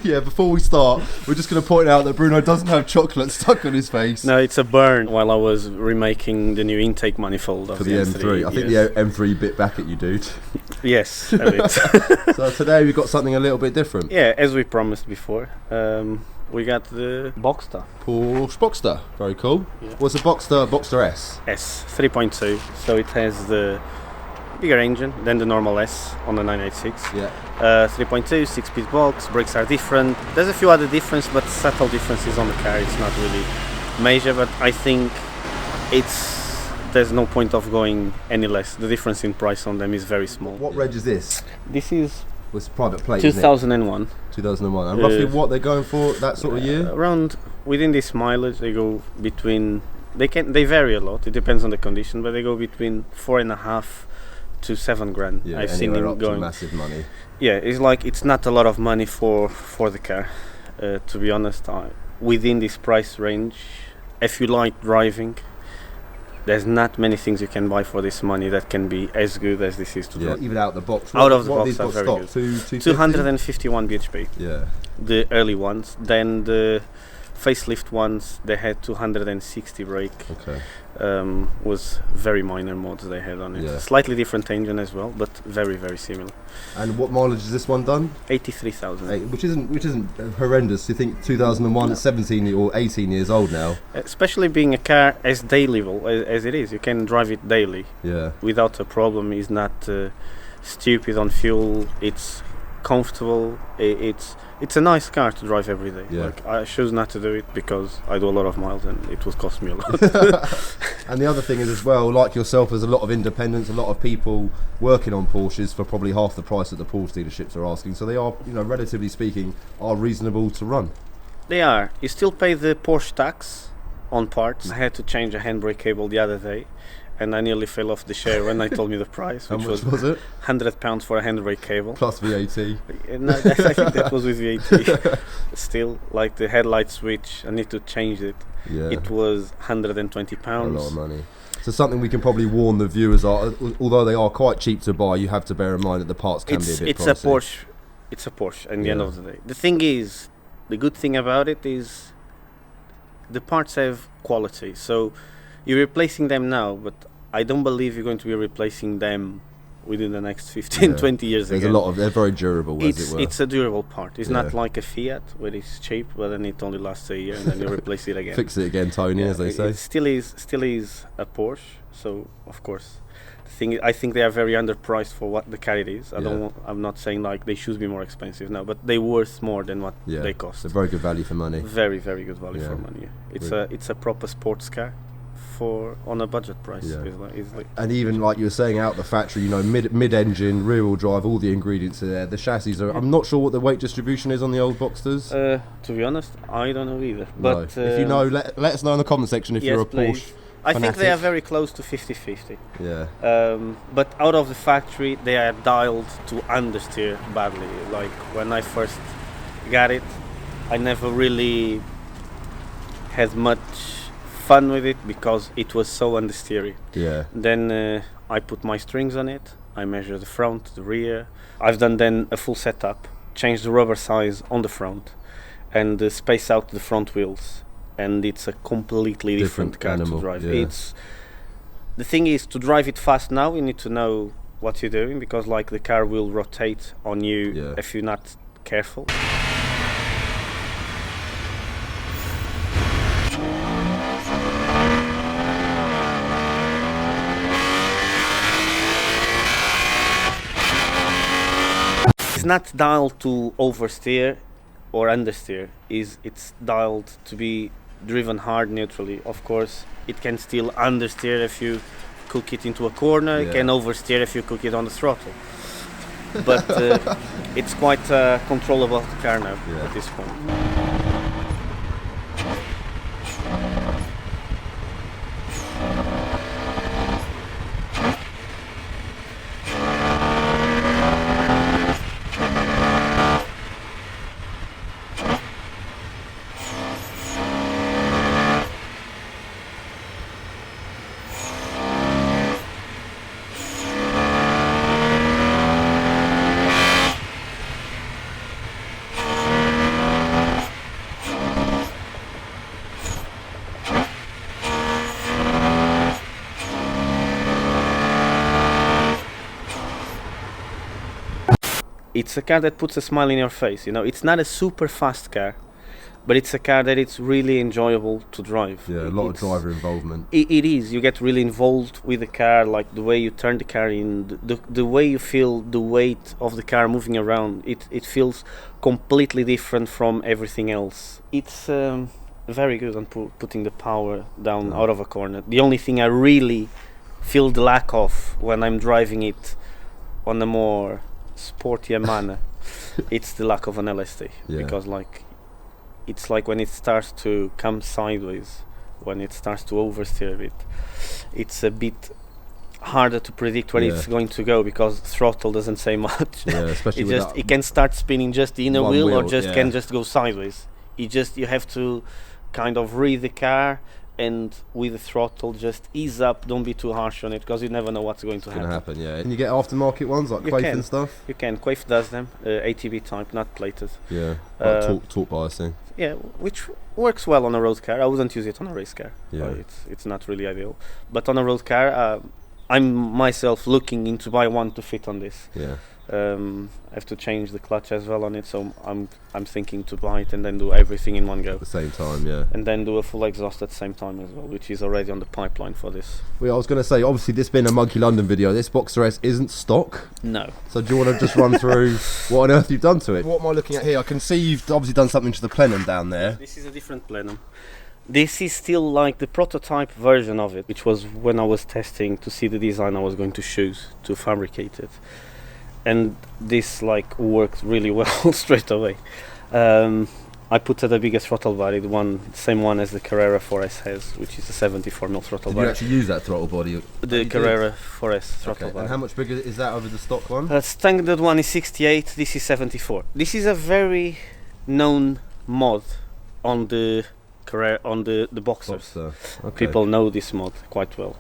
Yeah, before we start, we're just going to point out that Bruno doesn't have chocolate stuck on his face. No, it's a burn while I was remaking the new intake manifold of For the M3. I think the M3 bit back at you, dude. Yes, a bit. So today we've got something a little bit different. Yeah, as we promised before, we got the Boxster. Porsche Boxter, very cool. Yeah. What's a Boxster S? S, 3.2, so it has the bigger engine than the normal S on the 986. Yeah. 3.2, 6-speed box, brakes are different. There's a few other differences, but subtle differences on the car. It's not really major, but I think there's no point of going any less. The difference in price on them is very small. What reg is this? This is It's private plate, 2001. 2001. And roughly what they're going for that sort of year? Around within this mileage, they go between. They vary a lot. It depends on the condition, but they go between 4.5 to 7 grand. Yeah, I've seen them going massive money. Yeah, it's not a lot of money for the car. To be honest, within this price range, if you like driving, there's not many things you can buy for this money that can be as good as this is to drive. Even out of the box. Out of the what box are very stock? good. 251 bhp. Yeah. The early ones. Then the facelift ones, they had 260 brake. Okay. Was very minor mods they had on it. Yeah. Slightly different engine as well, but very, very similar. And what mileage is this one done? 83,000. Which isn't horrendous. You think 2001 is 17 or 18 years old now. Especially being a car as daily-able as it is. You can drive it daily. Yeah. Without a problem. It's not stupid on fuel. It's comfortable. It's a nice car to drive every day. Yeah. Like, I choose not to do it because I do a lot of miles and it will cost me a lot. And the other thing is as well, like yourself, there's a lot of independents, a lot of people working on Porsches for probably half the price that the Porsche dealerships are asking. So they are, relatively speaking, are reasonable to run. They are. You still pay the Porsche tax on parts. I had to change a handbrake cable the other day, and I nearly fell off the chair when they told me the price. How which much was it? £100 for a handbrake cable. Plus VAT. No, I think that was with VAT. Still, like the headlight switch, I need to change it. Yeah. It was £120. A lot of money. So something we can probably warn the viewers are, although they are quite cheap to buy, you have to bear in mind that the parts can be a bit pricey. It's a Porsche at the end of the day. The thing is, the good thing about it is the parts have quality. So you're replacing them now, but I don't believe you're going to be replacing them within the next 15, 20 years There's again. they're very durable, as it were. It's a durable part. It's not like a Fiat, where it's cheap, but then it only lasts a year and then you replace it again. Fix it again, Tony, as they say. It still is a Porsche, so of course. The thing is, I think they are very underpriced for what the car it is. I'm not saying like they should be more expensive now, but they're worth more than what they cost. It's a very good value for money. Very, very good value for money. It's a proper sports car on a budget price. And even like you were saying, out the factory, mid-engine, rear-wheel drive, all the ingredients are there. The chassis are. I'm not sure what the weight distribution is on the old Boxsters. To be honest, I don't know either. But if you know, let us know in the comment section if you're a Porsche I think they are very close to 50-50. Yeah. But out of the factory, they are dialed to understeer badly. Like when I first got it, I never really had much fun with it because it was so understeery. Yeah. Then I put my strings on it. I measure the front, the rear. I've done then a full setup, changed the rubber size on the front, and space out the front wheels. And it's a completely different car to drive. Yeah. The thing is, to drive it fast now, you need to know what you're doing, because like the car will rotate on you if you're not careful. It's not dialed to oversteer or understeer. It's dialed to be driven hard neutrally. Of course, it can still understeer if you cook it into a corner. It can oversteer if you cook it on the throttle. But it's quite controllable car now at this point. it's a car that puts a smile in your face. You know, it's not a super fast car, but it's a car that it's really enjoyable to drive. Yeah, a lot of driver involvement. It is. You get really involved with the car, like the way you turn the car in, the way you feel the weight of the car moving around. It feels completely different from everything else. It's very good on putting the power down out of a corner. The only thing I really feel the lack of when I'm driving it on a more sportier manner, it's the lack of an LSD. Because like, it's like when it starts to come sideways, when it starts to oversteer a bit, it's a bit harder to predict where it's going to go, because throttle doesn't say much. Yeah, especially it can start spinning just the inner wheel, or just can just go sideways. You have to kind of read the car, and with the throttle just ease up, don't be too harsh on it, because you never know what's going to happen. Yeah. And you get aftermarket ones like Quaife and stuff? You can. Quaife does them, ATB type, not plated. Yeah, like torque biasing. Yeah, which works well on a road car. I wouldn't use it on a race car. Yeah. It's not really ideal. But on a road car, I'm myself looking into buy one to fit on this. Yeah. I have to change the clutch as well on it, so I'm thinking to buy it and then do everything in one go at the same time. Yeah. And then do a full exhaust at the same time as well, which is already on the pipeline for this. Well, I was going to say, obviously this being a Monky London video, this Boxster S isn't stock. No. So do you want to just run through what on earth you've done to it? What am I looking at here? I can see you've obviously done something to the plenum down there. This is a different plenum. This is still like the prototype version of it, which was when I was testing to see the design I was going to choose to fabricate it. And this like worked really well straight away. I put the biggest throttle body, the same one as the Carrera 4S has, which is a 74mm throttle body. Did you actually use that throttle body? The Carrera 4S throttle body. And how much bigger is that over the stock one? Standard one is 68, this is 74. This is a very known mod on the Boxsters. Okay. People know this mod quite well.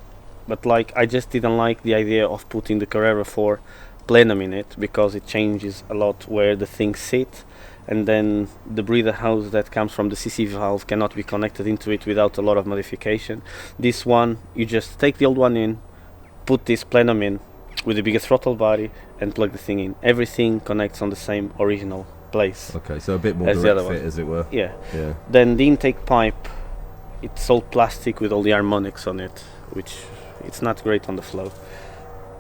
But like, I just didn't like the idea of putting the Carrera 4 plenum in it, because it changes a lot where the things sit, and then the breather house that comes from the CC valve cannot be connected into it without a lot of modification. This one, you just take the old one in, put this plenum in with the biggest throttle body, and plug the thing in. Everything connects on the same original place. Okay, so a bit more direct fit, as it were. Yeah. Then the intake pipe, it's all plastic with all the harmonics on it, which it's not great on the flow.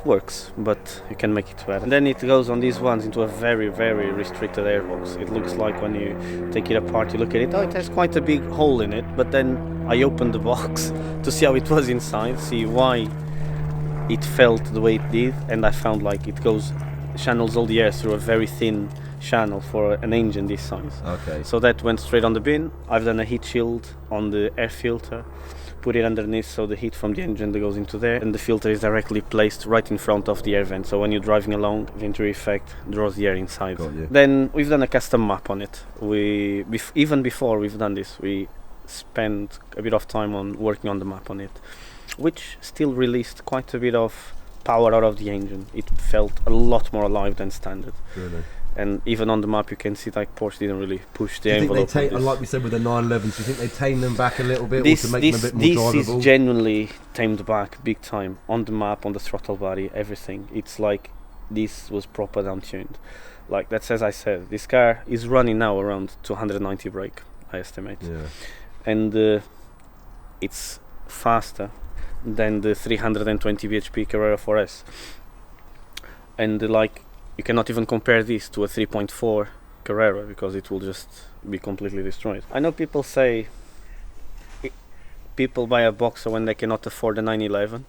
Works, but you can make it better. And then it goes on these ones into a very, very restricted airbox. It looks like when you take it apart, you look at it, it has quite a big hole in it, but then I opened the box to see how it was inside, see why it felt the way it did, and I found like it channels all the air through a very thin channel for an engine this size. Okay. So that went straight on the bin. I've done a heat shield on the air filter, put it underneath so the heat from the engine that goes into there, and the filter is directly placed right in front of the air vent, so when you're driving along, Venturi effect draws the air inside. Then we've done a custom map on it. Even before we've done this, we spent a bit of time on working on the map on it, which still released quite a bit of power out of the engine. It felt a lot more alive than standard. Really? And even on the map you can see like Porsche didn't really push the envelope. Like we said with the 911s, do you think they tame them back a little bit or to make them a bit more drivable? This is genuinely tamed back big time. On the map, on the throttle body, everything. It's like this was proper down tuned. Like that's, as I said, this car is running now around 290 brake, I estimate. Yeah. And it's faster than the 320 bhp Carrera 4S. And like, you cannot even compare this to a 3.4 Carrera, because it will just be completely destroyed. I know people say people buy a Boxster when they cannot afford a 911,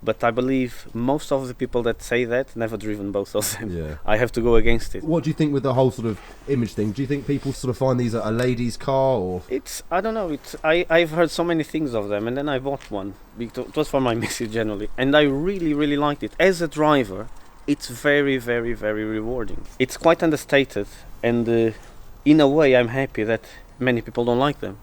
but I believe most of the people that say that never driven both of them. Yeah. I have to go against it. What do you think with the whole sort of image thing? Do you think people sort of find these a lady's car, or? I don't know. I've heard so many things of them, and then I bought one. It was for my missus generally, and I really, really liked it. As a driver, it's very, very, very rewarding. It's quite understated, and in a way I'm happy that many people don't like them,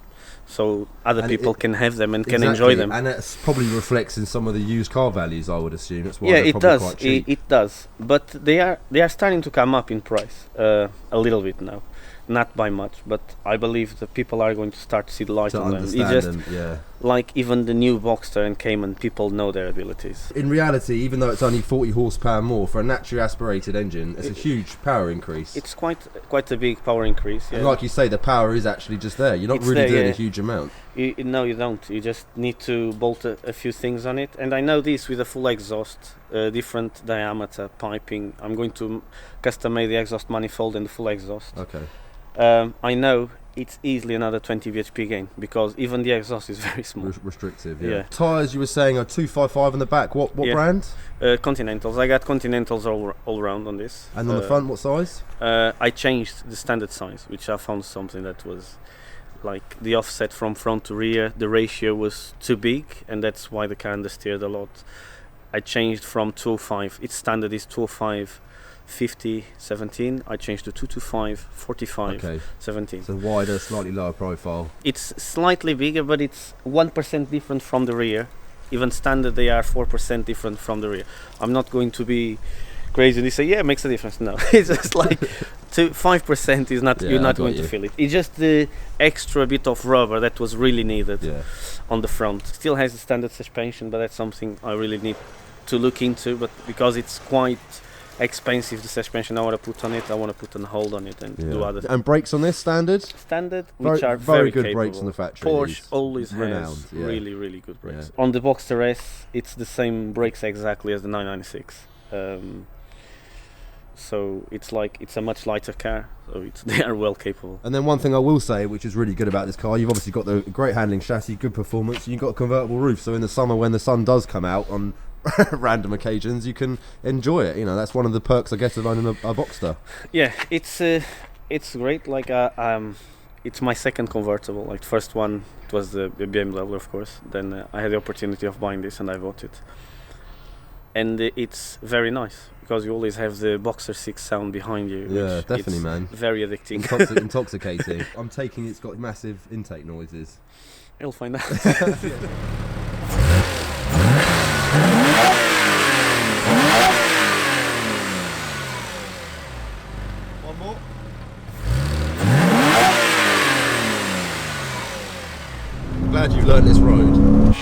so other people can have them and can enjoy them. And it probably reflects in some of the used car values, I would assume. That's why it does. Quite cheap. It does, but they are starting to come up in price a little bit now. not by much, but I believe the people are going to start to see the light To on them. understand It's just them, yeah. like even the new Boxster and Cayman, people know their abilities. In reality, even though it's only 40 horsepower more for a naturally aspirated engine, it's a huge power increase. It's quite a big power increase. Yeah. And like you say, the power is actually just there. You're not It's really there, doing yeah. a huge amount. No, you don't. You just need to bolt a few things on it. And I know this with a full exhaust, different diameter piping. I'm going to custom make the exhaust manifold and the full exhaust. Okay. I know it's easily another 20 bhp gain because even the exhaust is very small. Restrictive, yeah. Yeah. Tyres, you were saying, are 255 on the back. What Yeah. brand? Continentals. I got Continentals all around on this. And on the front, what size? I changed the standard size, which I found something that was like the offset from front to rear. The ratio was too big, and that's why the car understeered a lot. I changed from 205. Its standard is 205. 50 17. I changed to 225 45 Okay. 17. So wider, slightly lower profile. It's slightly bigger, but it's 1% different from the rear. Even standard, they are 4% different from the rear. I'm not going to be crazy and say, yeah, it makes a difference. No, it's just like 5% is not. Yeah, You're I not got going you. to feel it. It's just the extra bit of rubber that was really needed Yeah. on the front. Still has the standard suspension, but that's something I really need to look into. But because it's quite expensive, the suspension I want to put on it, I want to put a hold on it and do other And brakes on this standard? standard, which are very very good capable. brakes on the factory. Porsche these. always Renowned, has yeah. really good brakes. On the Boxster S, it's the same brakes exactly as the 996. So it's a much lighter car, so they are well capable. And then one thing I will say, which is really good about this car, you've obviously got the great handling chassis, good performance, and you've got a convertible roof. So in the summer, when the sun does come out on random occasions, you can enjoy it. You know, that's one of the perks, I guess, of owning a Boxster. Yeah, it's great. Like it's my second convertible. Like the first one, it was the BMW, of course. Then I had the opportunity of buying this, and I bought it. And it's very nice because you always have the Boxster 6 sound behind you. Yeah, which definitely, it's man. Very addicting. Intoxicating. I'm taking it's got massive intake noises. You'll find out. One more. I'm glad you've learned this road.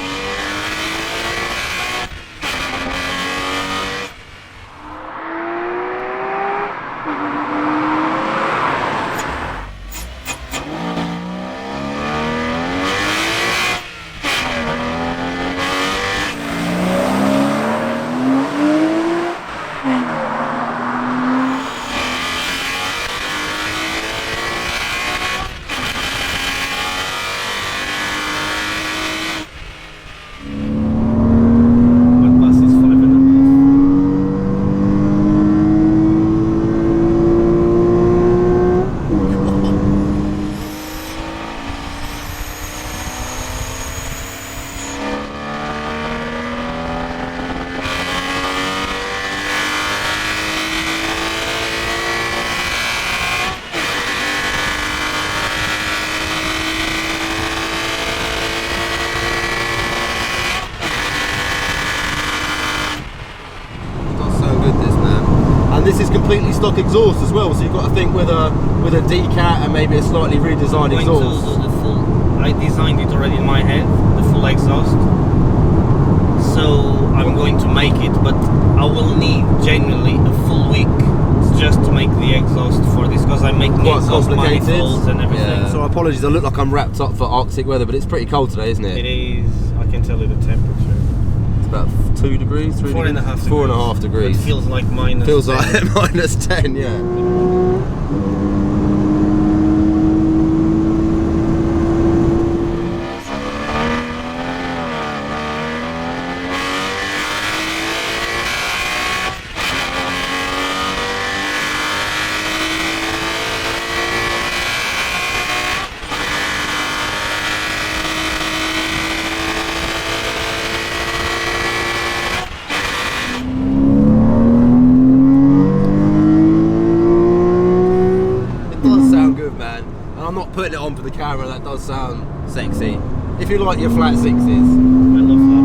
But bus is 5.5. Does sound good, this, man. And this is completely stock exhaust as well, so you've got to think with a decat and maybe a slightly redesigned I'm going exhaust. to do the full. I designed it already in my head, the full exhaust. So I'm going to make it, but I will need genuinely a full week just to make the exhaust for this because I'm making Quite exhaust complicated. manifolds and everything. Yeah. So apologies, I look like I'm wrapped up for Arctic weather, but it's pretty cold today, isn't it? It is. I can tell you the temperature. It's about 2 degrees, 3 4.5 degrees? degrees. 4.5 degrees. It feels like minus. Feels 10. like minus 10, yeah. It does sound good, man. And I'm not putting it on for the camera, that does sound sexy. If you like your flat sixes. I love flat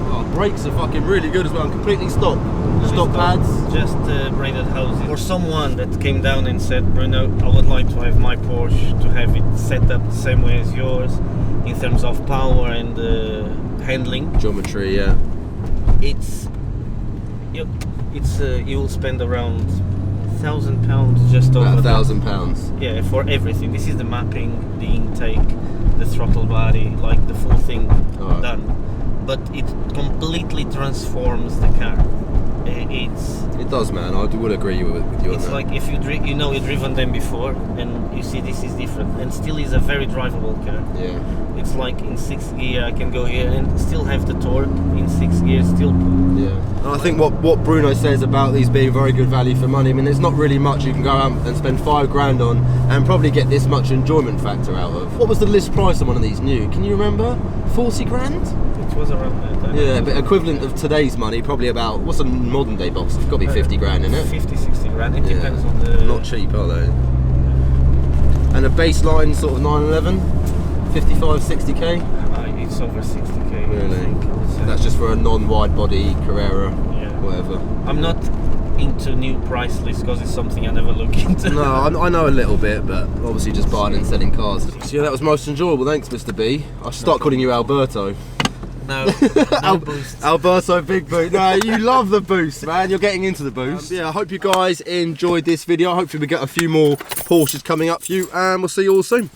Oh, brakes are fucking really good as well, and completely stock pads. Just braided hoses. For someone that came down and said, Bruno, I would like to have my Porsche to have it set up the same way as yours in terms of power and handling. Geometry, yeah. You will spend around £1,000 just over. About £1,000. Yeah, for everything. This is the mapping, the intake, the throttle body, like the full thing done. But it completely transforms the car. It does, man. I would agree with you on it's that. like if you've driven them before and you see this is different, and still is a very drivable car. Yeah. It's like in 6th gear I can go here and still have the torque, in 6th gear still pull. Yeah. And I think what Bruno says about these being very good value for money, I mean, there's not really much you can go out and spend £5,000 on and probably get this much enjoyment factor out of. What was the list price on one of these new? Can you remember? 40 grand? It was around that. Yeah, but equivalent of today's money, probably about, what's a modern day Boxster? It's got to be 50 grand, isn't it? 50, 60 grand, it depends on the... Not cheap, are they? And a baseline sort of 911? 55, 60k? It's over 60k. Really? I think. That's just for a non-wide body Carrera, whatever. I'm not into new price lists because it's something I never look into. No, I know a little bit, but obviously just buying and selling cars. So yeah, that was most enjoyable. Thanks, Mr. B. I should start calling you Alberto. No boost. Alberto Big Boot. No, you love the boost, man. You're getting into the boost. Yeah, I hope you guys enjoyed this video. Hopefully we get a few more Porsches coming up for you, and we'll see you all soon.